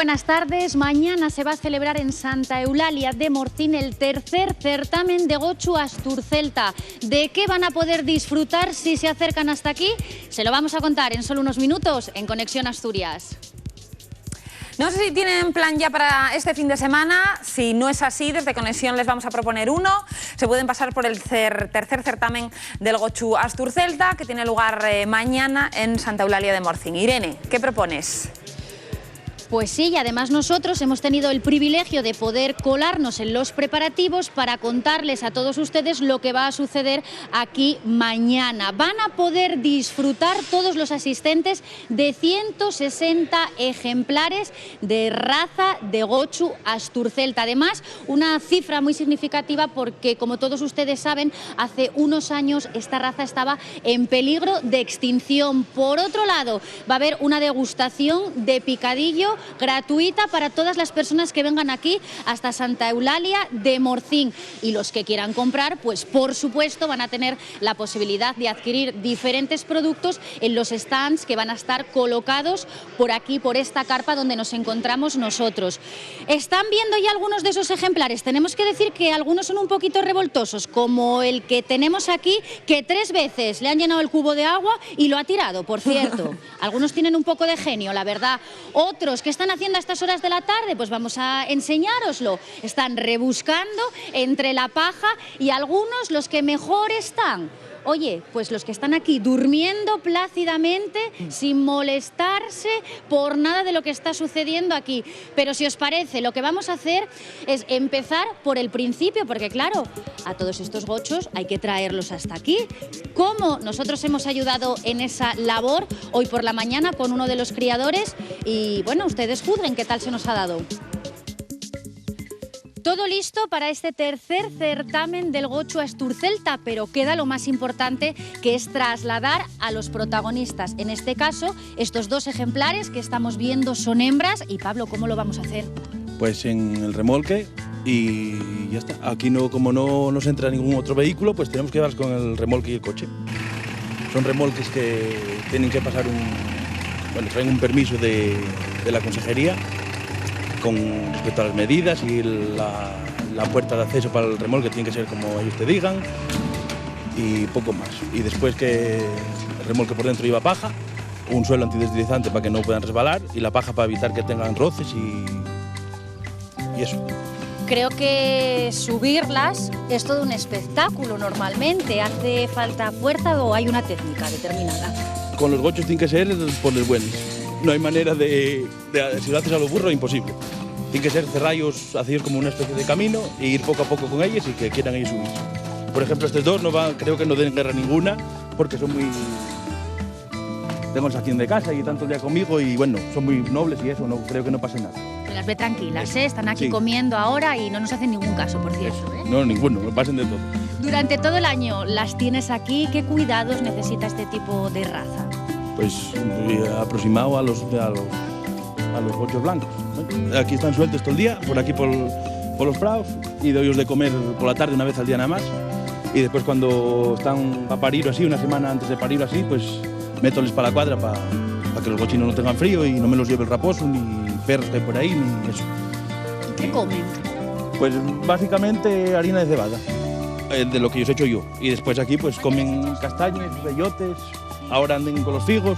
buenas tardes. Mañana se va a celebrar en Santa Eulalia de Morcín el tercer certamen de Gochu Asturcelta. ¿De qué van a poder disfrutar si se acercan hasta aquí? Se lo vamos a contar en solo unos minutos en Conexión Asturias. No sé si tienen plan ya para este fin de semana. Si no es así, desde Conexión les vamos a proponer uno. Se pueden pasar por el tercer certamen del Gochu Asturcelta, que tiene lugar mañana en Santa Eulalia de Morcín. Irene, ¿qué propones? Pues sí, y además nosotros hemos tenido el privilegio de poder colarnos en los preparativos para contarles a todos ustedes lo que va a suceder aquí mañana. Van a poder disfrutar todos los asistentes de 160 ejemplares de raza de Gochu Asturcelta. Además, una cifra muy significativa porque, como todos ustedes saben, hace unos años esta raza estaba en peligro de extinción. Por otro lado, va a haber una degustación de picadillo gratuita para todas las personas que vengan aquí hasta Santa Eulalia de Morcín, y los que quieran comprar, pues por supuesto van a tener la posibilidad de adquirir diferentes productos en los stands que van a estar colocados por aquí, por esta carpa donde nos encontramos nosotros. ¿Están viendo ya algunos de esos ejemplares? Tenemos que decir que algunos son un poquito revoltosos, como el que tenemos aquí, que 3 veces le han llenado el cubo de agua y lo ha tirado, por cierto. Algunos tienen un poco de genio, la verdad. Otros que están haciendo a estas horas de la tarde, pues vamos a enseñároslo. Están rebuscando entre la paja, y algunos, los que mejor están, oye, pues los que están aquí durmiendo plácidamente, sin molestarse por nada de lo que está sucediendo aquí. Pero si os parece, lo que vamos a hacer es empezar por el principio, porque claro, a todos estos gochos hay que traerlos hasta aquí. ¿Cómo nosotros hemos ayudado en esa labor hoy por la mañana con uno de los criadores? Y bueno, ustedes juzguen qué tal se nos ha dado. Todo listo para este tercer certamen del Gochu Asturcelta, pero queda lo más importante, que es trasladar a los protagonistas. En este caso, estos 2 ejemplares que estamos viendo son hembras. Y Pablo, ¿cómo lo vamos a hacer? Pues en el remolque y ya está. Aquí no, como no nos entra ningún otro vehículo, pues tenemos que llevarlos con el remolque y el coche. Son remolques que tienen que pasar traen un permiso de la consejería con respecto a las medidas, y la puerta de acceso para el remolque tiene que ser como ellos te digan, y poco más. Y después que el remolque por dentro lleva paja, un suelo antideslizante para que no puedan resbalar, y la paja para evitar que tengan roces y eso. Creo que subirlas es todo un espectáculo normalmente. ¿Hace falta fuerza o hay una técnica determinada? Con los gochos tiene que ser por los buenos. No hay manera si lo haces a lo burro, imposible. Tiene que ser cerrallos, hacerlos como una especie de camino e ir poco a poco con ellos y que quieran ellos subir. Por ejemplo, estos 2 creo que no den guerra ninguna, porque son muy... Tengo el sacín de casa y tanto el día conmigo, y bueno, son muy nobles y eso, creo que no pase nada. Las ve tranquilas, ¿eh? Están aquí comiendo ahora y no nos hacen ningún caso, por cierto, ¿eh? No, ninguno, me pasen de todo. Durante todo el año las tienes aquí. ¿Qué cuidados necesita este tipo de raza? Pues aproximado a los gochos blancos, ¿no? Aquí están sueltos todo el día, por aquí por los prados, y doy de comer por la tarde una vez al día nada más. Y después, cuando están a parir así, una semana antes de parir así, pues métoles para la cuadra para que los gochinos no tengan frío y no me los lleve el raposo, ni perros que hay por ahí, ni eso. ¿Qué comen? Pues básicamente harina de cebada, de lo que yo he hecho yo. Y después aquí pues comen castañas, bellotes, ahora anden con los figos,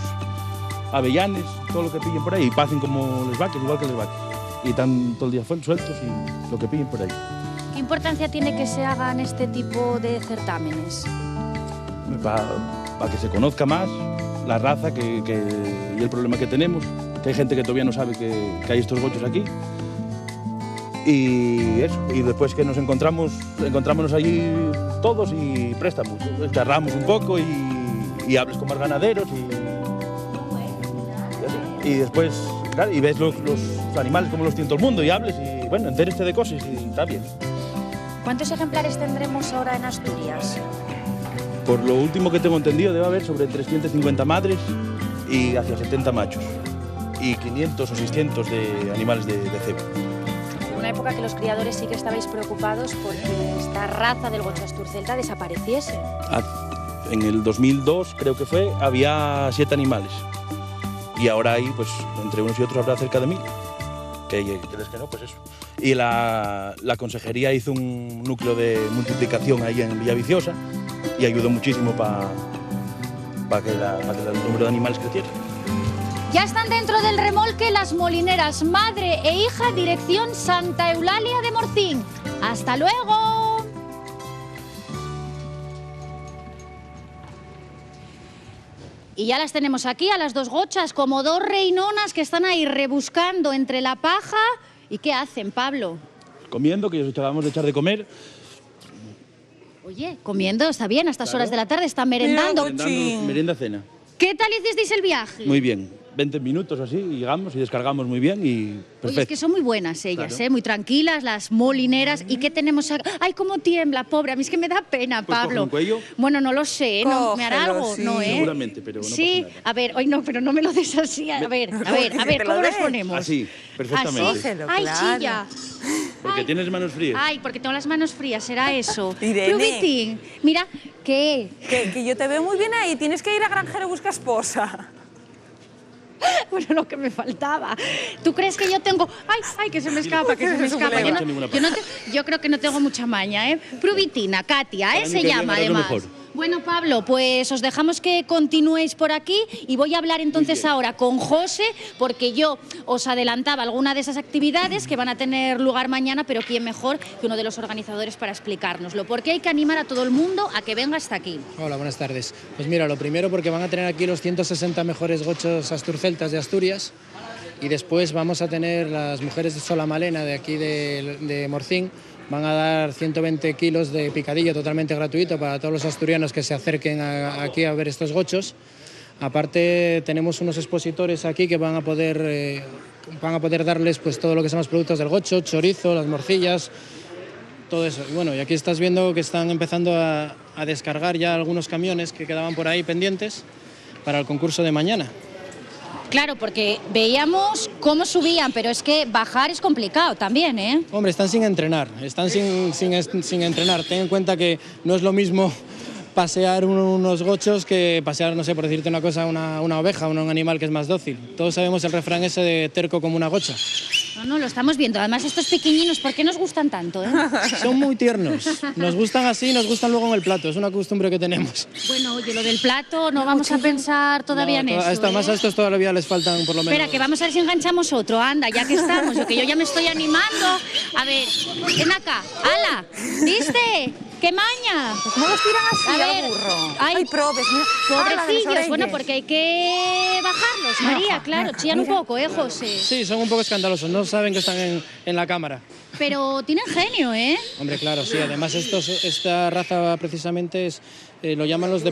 avellanes, todo lo que pillen por ahí, y pacen como les vaques, igual que les vaques. Y están todo el día sueltos y lo que pillen por ahí. ¿Qué importancia tiene que se hagan este tipo de certámenes? Para que se conozca más la raza y el problema que tenemos, que hay gente que todavía no sabe que hay estos gochos aquí. Y eso, y después que nos encontrámonos allí todos y préstamos, charramos un poco y hables con más ganaderos y después, claro, y ves los animales como los tiene todo el mundo y hables y bueno, entérate de cosas y está bien. ¿Cuántos ejemplares tendremos ahora en Asturias? Por lo último que tengo entendido, debe haber sobre 350 madres y hacia 70 machos, y 500 o 600 de animales de cebo. Hubo una época que los criadores sí que estabais preocupados porque esta raza del Gochu Asturcelta desapareciese. En el 2002, creo que fue, había 7 animales, y ahora hay, pues, entre unos y otros habrá cerca de 1000. que crees que no, pues eso. Y la consejería hizo un núcleo de multiplicación ahí en Villaviciosa y ayudó muchísimo para que el número de animales creciera. Ya están dentro del remolque las molineras madre e hija, dirección Santa Eulalia de Morcín. ¡Hasta luego! Y ya las tenemos aquí, a las dos gochas, como dos reinonas que están ahí rebuscando entre la paja. ¿Y qué hacen, Pablo? Comiendo, que os acabamos de echar de comer. Oye, comiendo, está bien, a estas horas de la tarde, están merendando. Merienda-cena. ¿Qué tal hicisteis el viaje? Muy bien. 20 minutos así, y llegamos y descargamos muy bien y perfecto. Oye, es que son muy buenas ellas, claro. muy tranquilas, las molineras. ¿Y qué tenemos aquí? ¡Ay, cómo tiembla, pobre! A mí es que me da pena, pues Pablo. ¿Coge un cuello? Bueno, no lo sé, ¿no? ¿Me hará algo? Sí. No, ¿eh? Seguramente, pero no sí, pasa nada. a ver, hoy no, pero no me lo des así. A ver, ¿cómo nos ponemos? Así, perfectamente. Así. Ay, claro. chilla. Porque Ay. tienes manos frías. Ay, porque tengo las manos frías, será eso. Irene. Rubitín, mira, ¿qué? Que yo te veo muy bien ahí, tienes que ir a Granjero Busca Esposa. Bueno, lo que me faltaba. ¿Tú crees que yo tengo...? Ay, que se me escapa, que se me escapa. Yo creo que no tengo mucha maña, ¿eh? Prubitina, Katia, Para mí se que llama bien, harás lo además. mejor. Bueno, Pablo, pues os dejamos que continuéis por aquí y voy a hablar entonces ahora con José, porque yo os adelantaba alguna de esas actividades que van a tener lugar mañana, pero quién mejor que uno de los organizadores para explicárnoslo. Porque hay que animar a todo el mundo a que venga hasta aquí. Hola, buenas tardes. Pues mira, lo primero porque van a tener aquí los 160 mejores gochos asturceltas de Asturias y después vamos a tener las mujeres de Solamalena de aquí de Morcín. Van a dar 120 kilos de picadillo totalmente gratuito para todos los asturianos que se acerquen aquí a ver estos gochos. Aparte tenemos unos expositores aquí que van a poder darles pues todo lo que son los productos del gocho, chorizo, las morcillas, todo eso. Y bueno, y aquí estás viendo que están empezando a descargar ya algunos camiones que quedaban por ahí pendientes para el concurso de mañana. Claro, porque veíamos cómo subían, pero es que bajar es complicado también, ¿eh? Hombre, están sin entrenar, sin entrenar. Ten en cuenta que no es lo mismo pasear unos gochos que pasear, no sé, por decirte una cosa, una oveja, un animal que es más dócil. Todos sabemos el refrán ese de terco como una gocha. No, lo estamos viendo. Además, estos pequeñinos, ¿por qué nos gustan tanto, eh? Son muy tiernos. Nos gustan así, nos gustan luego en el plato. Es una costumbre que tenemos. Bueno, oye, lo del plato no vamos a pensar todavía en eso. Más a estos todavía les faltan por lo menos. Espera, que vamos a ver si enganchamos otro. Anda, ya que estamos, que yo ya me estoy animando. A ver, ven acá. ¡Hala! ¿Viste? ¡Qué maña! ¿Cómo los tiran así A ver, al burro? ay, probes, mira. Pobrecillos, bueno, porque hay que bajarlos, María, claro. Chillan un poco, José? Sí, son un poco escandalosos. No saben que están en la cámara. Pero tienen genio, ¿eh? Hombre, claro, sí. Además, esta raza precisamente lo llaman los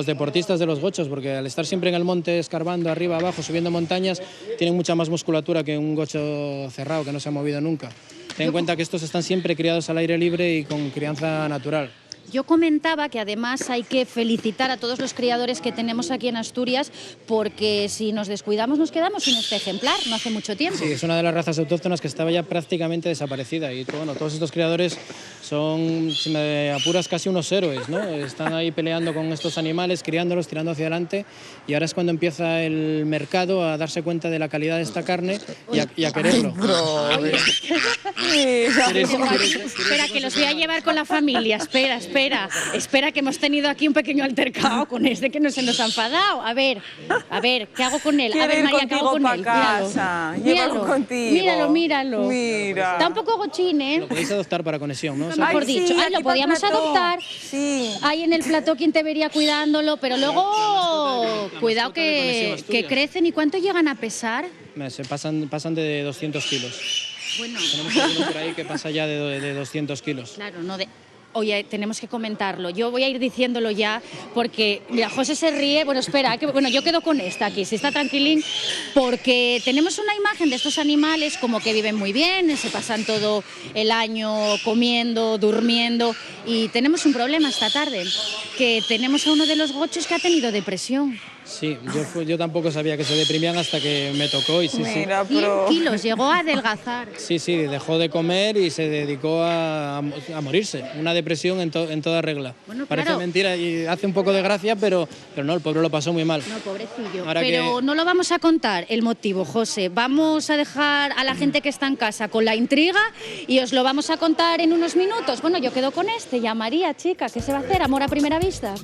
deportistas de los gochos, porque al estar siempre en el monte, escarbando arriba, abajo, subiendo montañas, tienen mucha más musculatura que un gocho cerrado que no se ha movido nunca. Ten en cuenta que estos están siempre criados al aire libre y con crianza natural. Yo comentaba que además hay que felicitar a todos los criadores que tenemos aquí en Asturias, porque si nos descuidamos nos quedamos sin este ejemplar, no hace mucho tiempo. Sí, es una de las razas autóctonas que estaba ya prácticamente desaparecida y bueno, todos estos criadores son, si me apuras, casi unos héroes, ¿no? Están ahí peleando con estos animales, criándolos, tirando hacia adelante y ahora es cuando empieza el mercado a darse cuenta de la calidad de esta carne y a quererlo. Espera, que los voy a llevar con la familia, espera, que hemos tenido aquí un pequeño altercado con este que no se nos ha enfadado. A ver, ¿qué hago con él? A ver, María, ¿qué hago con él? Míralo. Mira. Está un poco gochín, ¿eh? Lo podéis adoptar para conexión, ¿no? Mejor dicho. Ay, lo podíamos adoptar. Sí. Ahí en el plató quien te vería cuidándolo, pero luego cuidado que crecen. ¿Y cuánto llegan a pesar? Se pasan de 200 kilos. Bueno, Tenemos alguno por ahí que pasa ya de 200 kilos. claro, no de... Oye, tenemos que comentarlo. Yo voy a ir diciéndolo ya, porque, mira, José se ríe. Bueno, espera, yo quedo con esta aquí, si está tranquilín, porque tenemos una imagen de estos animales como que viven muy bien, se pasan todo el año comiendo, durmiendo, y tenemos un problema esta tarde, que tenemos a uno de los gochos que ha tenido depresión. Sí, yo tampoco sabía que se deprimían hasta que me tocó y sí, Mira, sí. pero... 100 kilos, llegó a adelgazar. sí. Sí, dejó de comer y se dedicó a morirse. Una depresión en toda regla. Bueno, Parece claro. mentira y hace un poco de gracia, pero no, el pobre lo pasó muy mal. No, pobrecillo. Ahora Pero que- no lo vamos a contar el motivo, José. Vamos a dejar a la gente que está en casa con la intriga y os lo vamos a contar en unos minutos. Bueno, yo quedo con este. Ya María, chica, ¿qué se va a hacer? ¿Amor a primera vista?